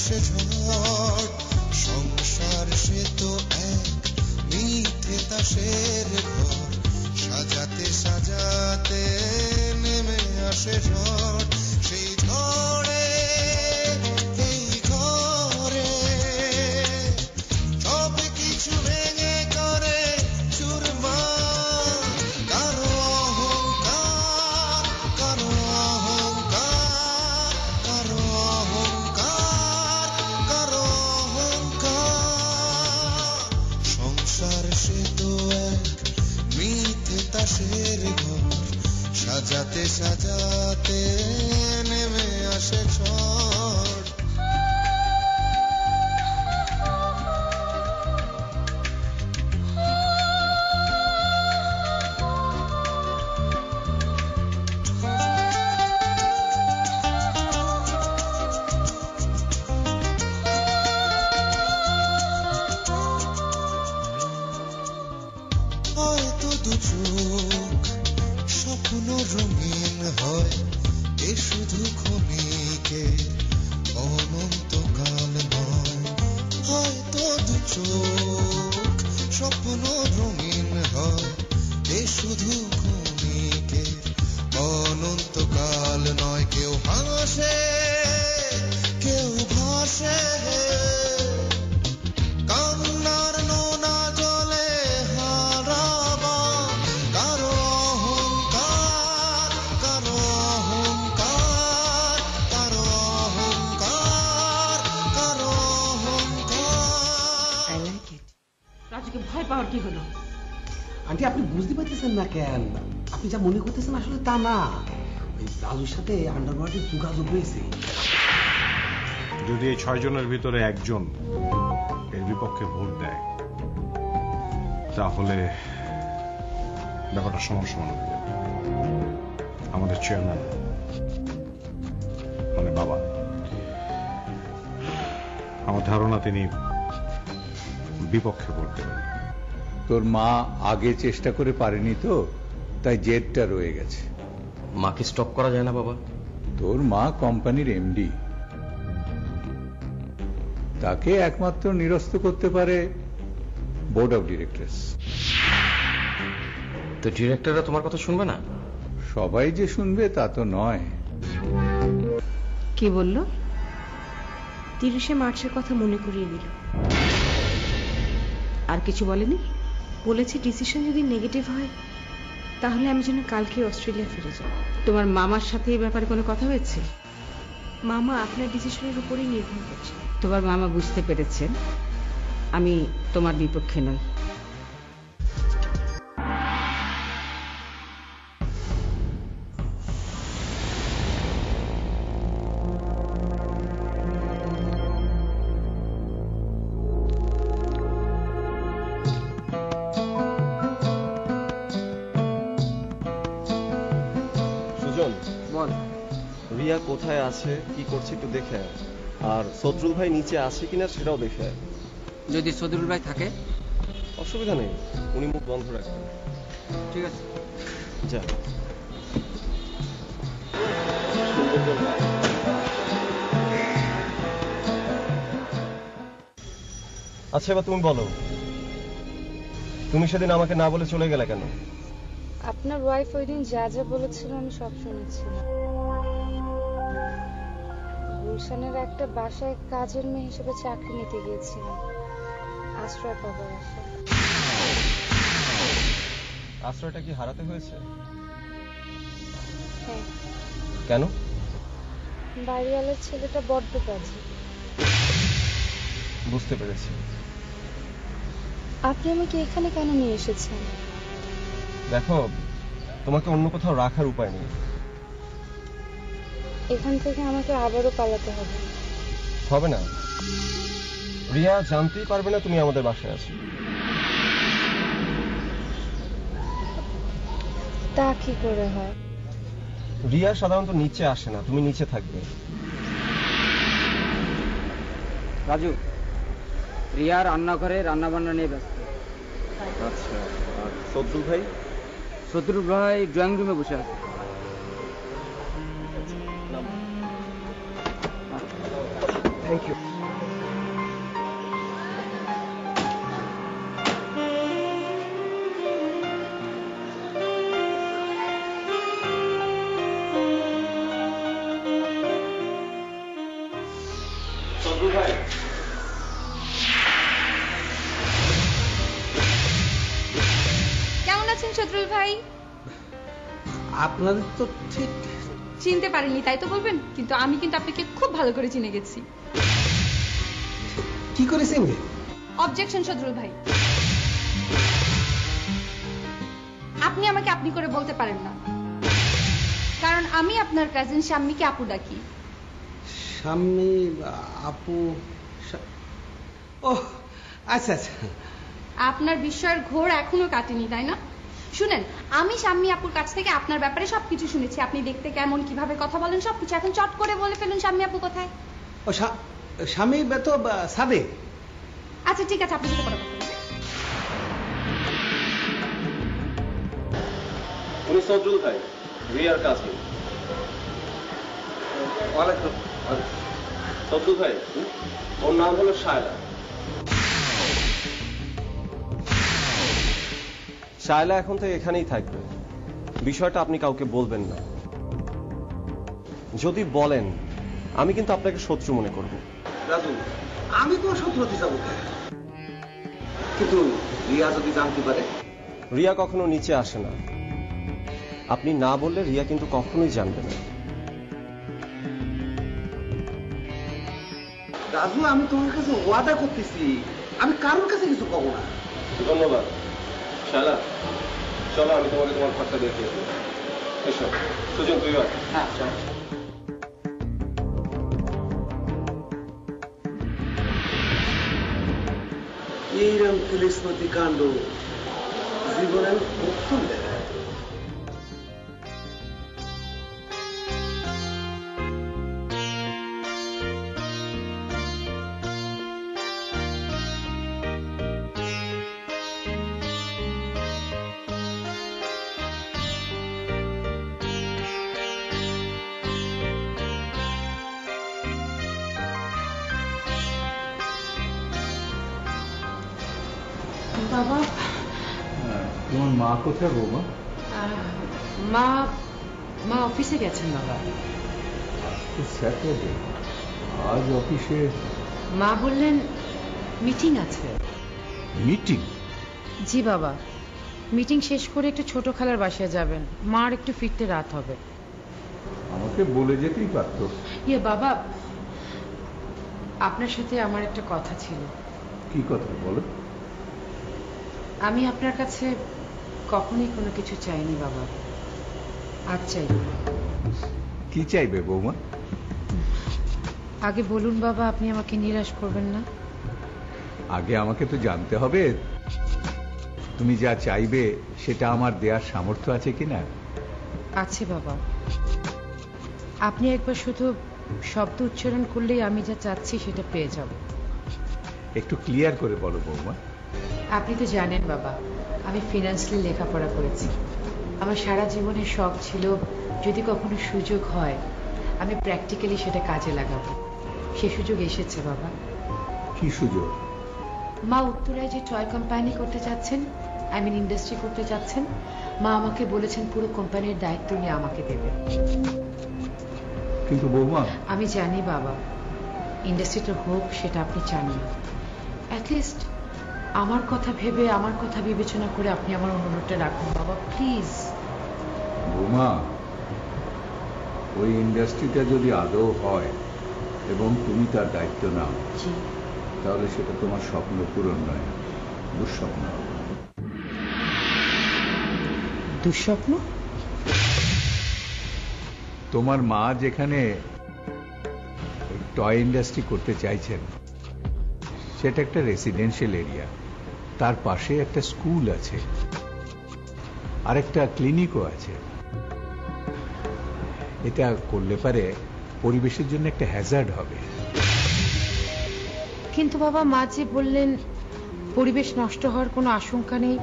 আসে ঝড়, সংসার সে তো এক মিথ্যে তাসের ঘর, সাজাতে সাজাতে নেমে আসে ঝড়, সেই ঝড়ে এই ঘরে সব কিছু ভেঙে করে চুরমার। কারো অহংকার, কারো অহংকার, কারো অহংকার, কারো অহংকার। সংসার সে তো এক মিথ্যে তাসের ঘর, সাজাতে সাজাতে নেমে আসে ঝড়। হয়তো দু চোখ স্বপ্ন রঙিন হয়, এ শুধু ক্ষণিকের অনন্তকাল নয়। হয়তো দু চোখ স্বপ্ন রঙিন হয়, এ শুধু ক্ষণিকের অনন্তকাল নয়। কেউ হাসে, কেউ ভাসে, কান্নার নোনা জলে হারাবা। কারো অহংকার, কারো অহংকার, কারো অহংকার, কারো অহংকার। I like it. রাজুকে ভয় পাওয়ার কি হলো? আন্টি আপনি বুঝতে পারতেছেন না কেন? আপনি যা মনে করতেছেন আসলে তা না। ওই রাজুর সাথে আন্ডারওয়ার্ল্ডে যোগাযোগ হয়েছে। যদি এই 6 জনের ভিতরে একজন এর বিপক্ষে ভোট দেয়, তাহলে ব্যাপারটা সমান সমান হয়ে যাবে। আমাদের চেয়ারম্যান মানে বাবা, আমার ধারণা তিনি বিপক্ষে ভোট দেবেন। তোর মা আগে চেষ্টা করে পারেনি তো, তাই জেদটা রয়ে গেছে। মাকে স্টপ করা যায় না বাবা? তোর মা কোম্পানির এমডি, তাকে একমাত্র নিরস্ত করতে পারে বোর্ড অফ ডিরেক্টরস। তো ডিরেক্টররা তোমার কথা শুনবে না? সবাই যে শুনবে তা তো নয়। কি বলল? 30শে মার্চের কথা মনে করিয়ে দিল। আর কিছু বলেনি? বলেছে ডিসিশন যদি নেগেটিভ হয় তাহলে আমি যেন কালকে অস্ট্রেলিয়া ফিরে যাই। তোমার মামার সাথে এই ব্যাপারে কোনো কথা হয়েছে? মামা আপনার ডিসিশনের উপরেই নির্ভর করছে। তোমার মামা বুঝতে পেরেছেন আমি তোমার বিপক্ষে নই। রিয়া কোথায় আছে, কি করছে একটু দেখে আয়। আর সদরুল ভাই নিচে আছে কিনা সেটাও দেখে আয়। যদি সদরুল ভাই থাকে? অসুবিধা নেই, উনি মুখ বন্ধ রাখবেন। ঠিক আছে, যা। আচ্ছা এবার তুমি বলো, তুমি সেদিন আমাকে না বলে চলে গেলে কেন? আপনার ওয়াইফ ওই দিন যা যা বলেছিল আমি সব শুনেছি। গুলশানের একটা বাসায় কাজের মেয়ে হিসেবে চাকরি নিতে গিয়েছিলাম, আশ্রয় পাবার আশায়। আশ্রয়টা কি হারাতে হয়েছে? হ্যাঁ। কেন? বাড়িওয়ালার ছেলেটা বড্ড কাজে। বুঝতে পেরেছি। আপনি আমাকে এখানে কেন নিয়ে এসেছেন? দেখো, তোমাকে অন্য কোথাও রাখার উপায় নেই। এখান থেকে আমাকে আবারও পালাতে হবে। হবে না, রিয়া জানতেই পারবে না তুমি আমাদের বাসায় আছো। তা কি করে হয়? রিয়া সাধারণত নিচে আসে না, তুমি নিচে থাকবে। রাজু, রিয়া রান্নাঘরে রান্না বান্না নিয়ে ব্যস্ত। আচ্ছা, আর সদরুল ভাই? সদরুল ভাই ড্রয়িং রুমে বসে আছে। Thank you. কেমন আছেন শত্রুল ভাই? আপনাদের তো ঠিক চিনতে পারেননি তাই তো বলবেন, কিন্তু আমি কিন্তু আপনাকে খুব ভালো করে চিনে গেছি। কি করেছেন? অবজেকশন শত্রুল ভাই, আপনি আমাকে আপনি করে বলতে পারেন না, কারণ আমি আপনার কাজিন শাম্মীকে আপু ডাকি। শাম্মী আপু? ও আচ্ছা আচ্ছা। আপনার বিস্ময়ের ঘোর এখনো কাটেনি তাই না? শুনেন, আমি শাম্মী আপুর কাছ থেকে আপনার ব্যাপারে সবকিছু শুনেছি। আপনি দেখতে কেমন, কিভাবে কথা বলেন, সবকিছু। এখন চট করে বলে ফেলুন শাম্মী আপু কোথায়। ও শাম্মী তো সাদে। আচ্ছা ঠিক আছে, আপনার সাথে কথা বলুন। উনি সদরুল ভাই, রিয়ার কাজিন। ওয়ালাইকুম। সদরুল ভাই, ওর নাম হলো শায়লা। শায়লা এখন তো এখানেই থাকবে। বিষয়টা আপনি কাউকে বলবেন না। যদি বলেন আমি কিন্তু আপনাকে শত্রু মনে করব। রাজু, আমি তো শত্রু হতে যাবো, কিন্তু রিয়া যদি জানতে পারে? রিয়া কখনো নিচে আসে না। আপনি না বললে রিয়া কিন্তু কখনোই জানবে না। রাজু, আমি তোমার কাছে ওয়াদা করতেছি, আমি কারোর কাছে কিছু কব না। ধন্যবাদ। শায়লা, চলো আমি তোমাকে তোমার ঘরটা দেখিয়ে দেবো। এসো সুজন, তুই আয়। হ্যাঁ চল। এইরকম পুলিশমতি কাণ্ড জীবনে আমি প্রথম দেখা। বাবা, তোমার মা কোথায় বৌমা? মা মা অফিসে গেছেন বাবা। স্যাটারডে, আজ অফিসে? মা বললেন মিটিং আছে। মিটিং? জি বাবা, মিটিং শেষ করে একটু ছোট খালার বাসায় যাবেন। মার একটু ফিরতে রাত হবে। আমাকে বলে যেতেই পারতো। ইয়ে বাবা, আপনার সাথে আমার একটা কথা ছিল। কি কথা বলো? আমি আপনার কাছে কখনোই কোনো কিছু চাইনি বাবা, আজ চাই। কি চাইবে বৌমা? আগে বলুন বাবা, আপনি আমাকে নিরাশ করবেন না? আগে আমাকে তো জানতে হবে তুমি যা চাইবে সেটা আমার দেওয়ার সামর্থ্য আছে কিনা। আছে বাবা, আপনি একবার শুধু শব্দ উচ্চারণ করলেই আমি যা চাচ্ছি সেটা পেয়ে যাব। একটু ক্লিয়ার করে বলো বৌমা। আপনি তো জানেন বাবা, আমি ফিনান্সিয়ালি লেখাপড়া করেছি। আমার সারা জীবনের শখ ছিল যদি কখনো সুযোগ হয় আমি প্র্যাকটিক্যালি সেটা কাজে লাগাবো। সে সুযোগ এসেছে বাবা। কি সুযোগ? মা উত্তরায় যে টয় কোম্পানি করতে যাচ্ছেন, আই মিন ইন্ডাস্ট্রি করতে যাচ্ছেন, মা আমাকে বলেছেন পুরো কোম্পানির দায়িত্ব নিয়ে আমাকে দেবে। কিন্তু বৌমা, আমি জানি বাবা, ইন্ডাস্ট্রিটা হোক সেটা আপনি চান না। অ্যাটলিস্ট আমার কথা ভেবে, আমার কথা বিবেচনা করে আপনি আমার অনুরোধটা রাখুন বাবা, প্লিজ। বৌমা, ওই ইন্ডাস্ট্রিটা যদি আদৌ হয় এবং তুমি তার দায়িত্ব নাও, তাহলে সেটা তোমার স্বপ্ন পূরণ নয়, দুঃস্বপ্ন হবে। দুঃস্বপ্ন? তোমার মা যেখানে টয় ইন্ডাস্ট্রি করতে চাইছেন সেটা একটা রেসিডেন্সিয়াল এরিয়া, তার পাশে একটা স্কুল আছে আর একটা ক্লিনিকও আছে। এটা করলে পারে পরিবেশের জন্য একটা হ্যাজার্ড হবে। কিন্তু বাবা, মা যে বললেন পরিবেশ নষ্ট হওয়ার কোনো আশঙ্কা নেই,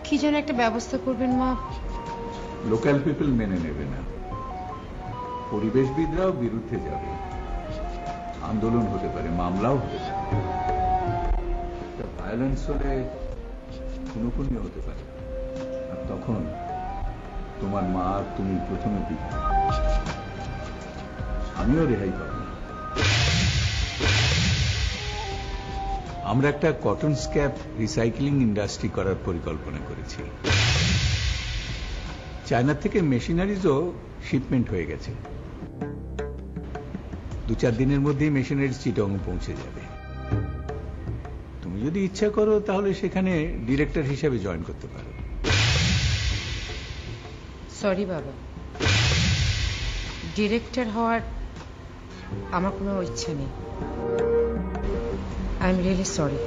কি যেন একটা ব্যবস্থা করবেন মা। লোকাল পিপল মেনে নেবে না, পরিবেশবিদরাও বিরুদ্ধে যাবে। আন্দোলন হতে পারে, মামলাও হতে পারে, ভায়োলেন্স হলে খুনোখুনিও হতে পারে। আর তখন তোমার মা আর তুমি প্রথমে পিতা, আমিও রেহাই পাবো না। আমরা একটা কটন স্ক্র্যাপ রিসাইক্লিং ইন্ডাস্ট্রি করার পরিকল্পনা করেছি। চায়না থেকে মেশিনারিজও শিপমেন্ট হয়ে গেছে। 2-4 দিনের মধ্যেই মেশিনারিজ চিটং পৌঁছে যাবে। তুমি যদি ইচ্ছা করো তাহলে সেখানে ডিরেক্টর হিসেবে জয়েন করতে পারো। সরি বাবা, ডিরেক্টর হওয়ার আমার কোনো ইচ্ছা নেই। I am really sorry.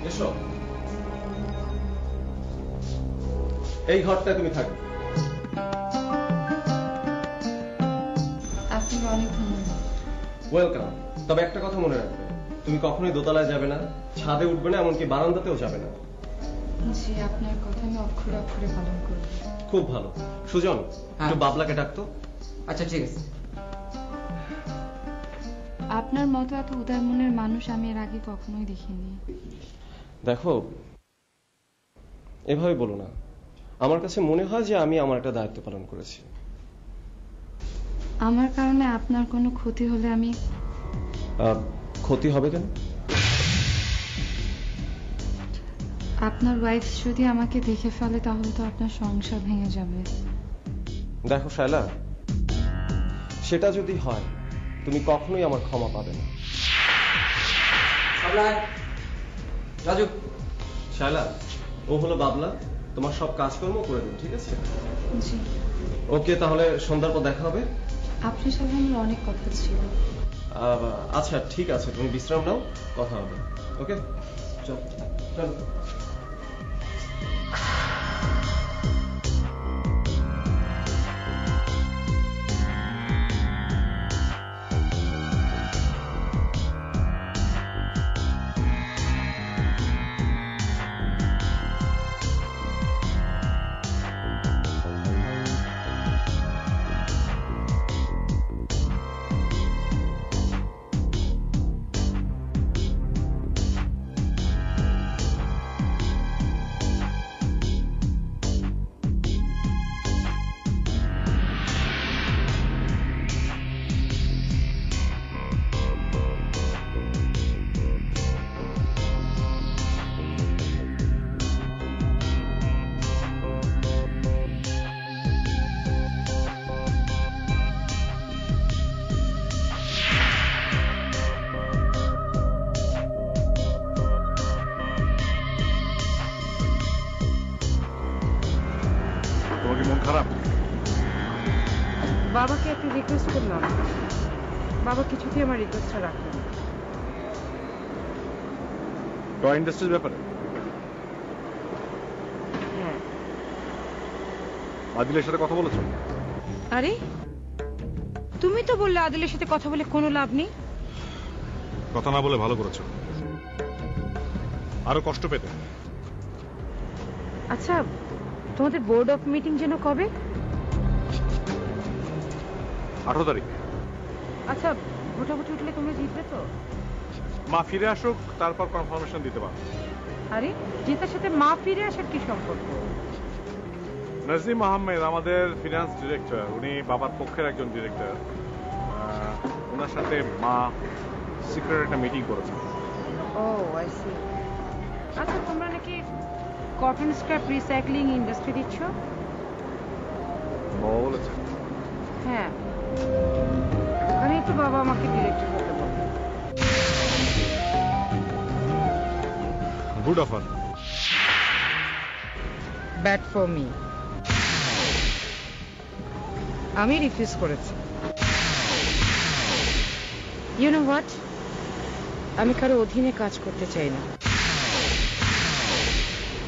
এসো, এই ঘরটায় তুমি থাকবে। আপনাকে অনেক ধন্যবাদ। ওয়েলকাম। তবে একটা কথা মনে রাখবে, তুমি কখনোই দোতলায় যাবে না, ছাদে উঠবে না, এমনকি বারান্দাতেও যাবে না। জি, আপনার কথা আমি অক্ষরে অক্ষরে পালন করব। খুব ভালো। সুজন, একটু বাবলাকে ডাকতো। আচ্ছা ঠিক আছে। আপনার মতো এত উদার মনের মানুষ আমি এর আগে কখনোই দেখিনি। দেখো, এভাবে বলো না। আমার কাছে মনে হয় যে আমি আমার একটা দায়িত্ব পালন করেছি। আমার কারণে আপনার কোনো ক্ষতি হলে আমি ক্ষতি হবে কেন? আপনার ওয়াইফ যদি আমাকে দেখে ফেলে তাহলে তো আপনার সংসার ভেঙে যাবে। দেখো শায়লা, সেটা যদি হয় তুমি কখনোই আমার ক্ষমা পাবে না। রাজু, শায়লা, ও হলো বাবলা, তোমার সব কাজকর্ম করে দেবে, ঠিক আছে? জি। ওকে, তাহলে সন্ধ্যার পর দেখা হবে। আপনার সাথে আমার অনেক কথা ছিল। আচ্ছা ঠিক আছে, তুমি বিশ্রাম নাও, কথা হবে। ওকে, চল চলো। বাবাকে একটু রিকোয়েস্ট করলাম, বাবা কিছুতেই আমার রিকোয়েস্টটা রাখলেন। টয় ইন্ডাস্ট্রির ব্যাপারে? হ্যাঁ। আদিলের সাথে কথা বলেছো? আরে তুমি তো বললে আদিলের সাথে কথা বলে কোনো লাভ নেই। কথা না বলে ভালো করেছো, আরো কষ্ট পেতে। আচ্ছা, তোমাদের বোর্ড অফ মিটিং যেন কবে? 18 তারিখ। আচ্ছা, ভোটাভুটি উঠলে তোমরা জিতবে তো? মা ফিরে আসুক, তারপর কনফার্মেশন দিতে পারো। আরে জেতার সাথে মা ফিরে আসার কি সম্পর্ক? নাজিম আহমেদ আমাদের ফিনান্স ডিরেক্টর, উনি বাবার পক্ষের একজন ডিরেক্টর। ওনার সাথে মা সিক্রেট একটা মিটিং করেছেন। ও আই সি। আচ্ছা, তোমরা নাকি কটন স্ক্র্যাপ রিসাইক্লিং ইন্ডাস্ট্রি দিচ্ছ? বলেছে। হ্যাঁ, আমি একটু বাবা আমাকে ডিরেক্টর করতে বলবো। Good offer, bad for me. আমি রিফিউজ করেছি। ইউ নো হোয়াট, আমি কারো অধীনে কাজ করতে চাই না।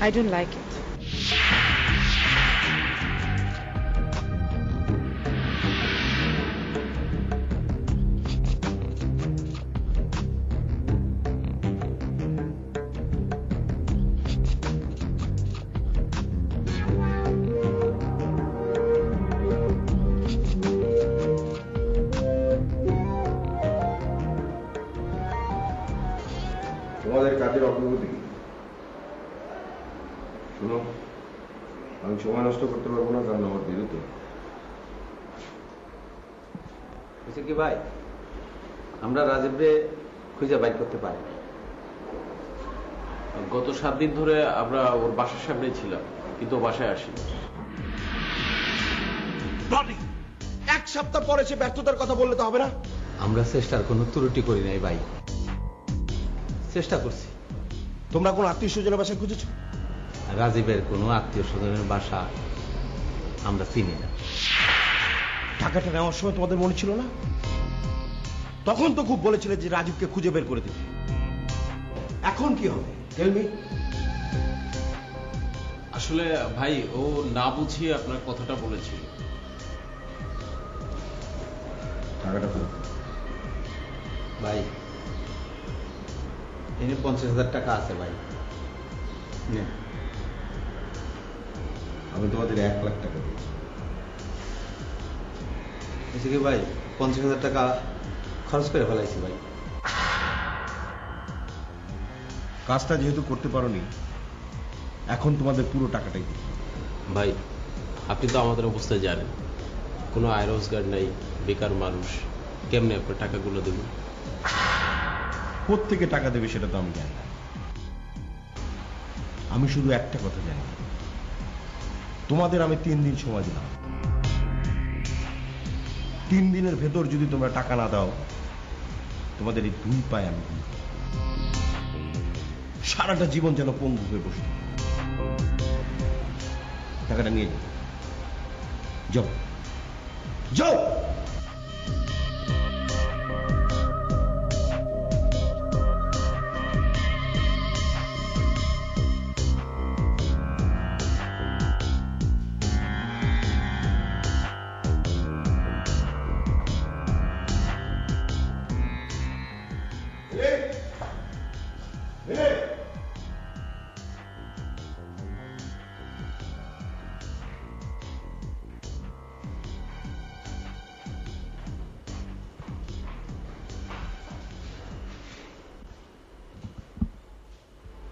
I don't like it. তোমাদের কাজের অগ্রগতি কি? শোনো, আমি সময় নষ্ট করতে পারবো না, কারণ আমার বিরুদ্ধে কি ভাই, আমরা রাজীবরে খুঁজে বাইর করতে পারি। গত 7 দিন ধরে আমরা ওর বাসার সামনে ছিলাম, কিন্তু বাসায় আসিনি। 1 সপ্তাহ পরে সে ব্যর্থতার কথা বললে তো হবে না। আমরা চেষ্টার কোনো ত্রুটি করি নাই ভাই, চেষ্টা করছি। তোমরা কোন আত্মীয় স্বজনের বাসায় খুঁজেছো? রাজীবের কোনো আত্মীয় স্বজনের বাসা আমরা চিনি না। টাকাটা নেওয়ার সময় তোমাদের মনে ছিল না? তখন তো খুব বলেছিলে যে রাজীবকে খুঁজে বের করে দেবে। এখন কি হবে? Tell me. আসলে ভাই, ও না বুঝিয়ে আপনার কথাটা বলেছিল। টাকাটা ভাই, এনে 50,000 টাকা আছে ভাই। আমি তোমাদের 1 লাখ টাকা দিচ্ছি। কি ভাই, 50,000 টাকা খরচ করে ফেলাইছি ভাই। কাজটা যেহেতু করতে পারোনি, এখন তোমাদের পুরো টাকাটাই দিই। ভাই, আপনি তো আমাদের অবস্থায় জানেন, কোনো আয় রোজগার নাই, বেকার মানুষ, কেমনে আপনার টাকাগুলো দেবেন? কোত্থেকে টাকা দেবে সেটা তো আমি জানি না। আমি শুধু একটা কথা জানি, তোমাদের আমি 3 দিন সময় দিলাম। 3 দিনের ভেতর যদি তোমরা টাকা না দাও, তোমাদের এই 2 পায়ে আমি সারাটা জীবন যেন পঙ্গু হয়ে বসে। টাকাটা নিয়ে যাও, যাও।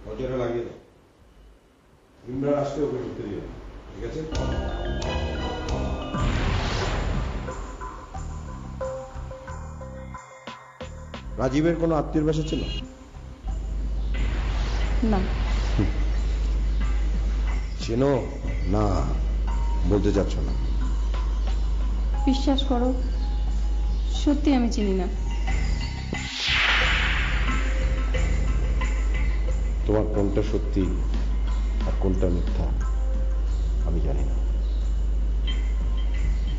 দরজাটা লাগিয়ে দাও। ইমরান আসলে ওকে ঢুকতে দিও, ঠিক আছে? রাজীবের কোনো আত্মীয়ের বাসা ছিল না। চেনো না? বলতে চাচ্ছ না? বিশ্বাস করো, সত্যি আমি চিনি না। তোমার কোনটা সত্যি আর কোনটা মিথ্যা আমি জানি না।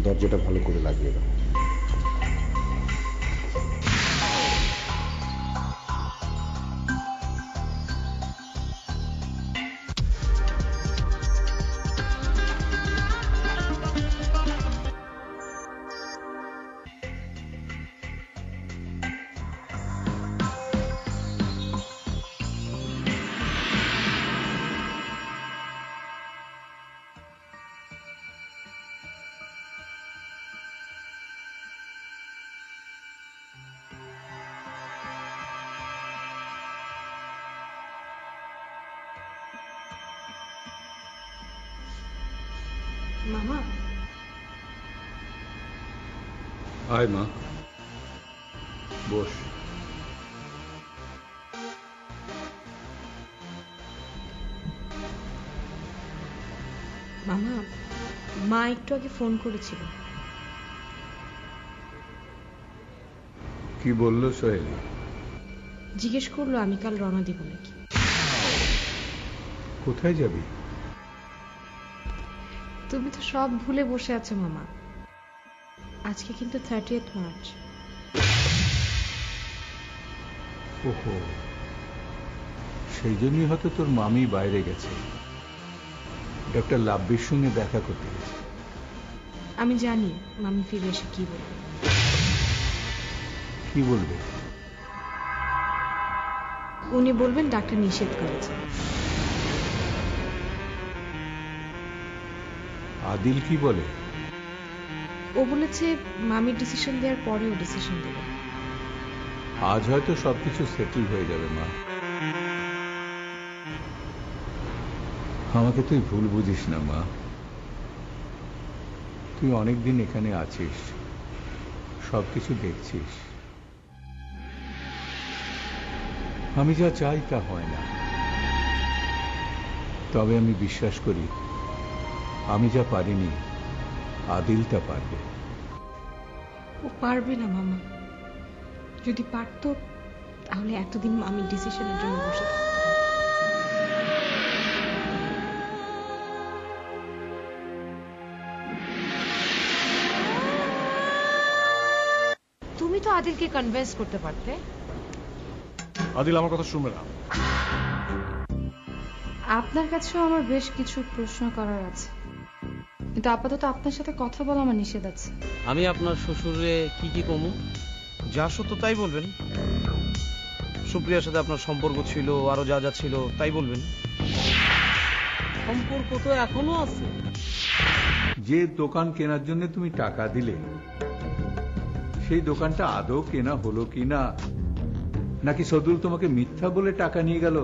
দরজাটা ভালো করে লাগিয়ে দাও। মামা, আয় মা, বস। মামা, মা একটু আগে ফোন করেছিল। কি বললো সোহেলি? জিজ্ঞেস করলো আমি কাল রওনা দিব নাকি। কোথায় যাবি? তুমি তো সব ভুলে বসে আছো মামা। আজকে কিন্তু 30th মার্চ। ওহো, সেই জন্যই হয়তো তোর মামি বাইরে গেছে, ডক্টর লাভবির সঙ্গে দেখা করতে গেছে। আমি জানি মামি ফিরে এসে কি বলবে। কি বলবে? উনি বলবেন ডাক্তার নিষেধ করেছে। আদিল কি বলে? ও বলেছে মামির ডিসিশন দেওয়ার পরেও ডিসিশন দেবে। আজ হয়তো সবকিছু সেটেল হয়ে যাবে মা। আমাকে তুই ভুল বুঝিস না মা, তুই অনেকদিন এখানে আছিস, সবকিছু দেখছিস। আমি যা চাই তা হয় না, তবে আমি বিশ্বাস করি আমি যা পারিনি আদিল তা পারবে। ও পারবে না মামা, যদি পারতো তাহলে এতদিন মামির ডিসিশনের জন্য বসে থাকতো। তুমি তো আদিলকে কনভিন্স করতে পারতে। আদিল আমার কথা শুনবে না। আপনার কাছেও আমার বেশ কিছু প্রশ্ন করার আছে, কিন্তু আপাতত আপনার সাথে কথা বলা আমার নিষেধ আছে। আমি আপনার শ্বশুরে কি কি কমু? যা সত্য তাই বলবেন। সুপ্রিয়ার সাথে আপনার সম্পর্ক ছিল, আরো যা যা ছিল তাই বলবেন। সম্পর্ক তো এখনো আছে। যে দোকান কেনার জন্য তুমি টাকা দিলে, সেই দোকানটা আদৌ কেনা হলো কিনা, নাকি সদুল তোমাকে মিথ্যা বলে টাকা নিয়ে গেল?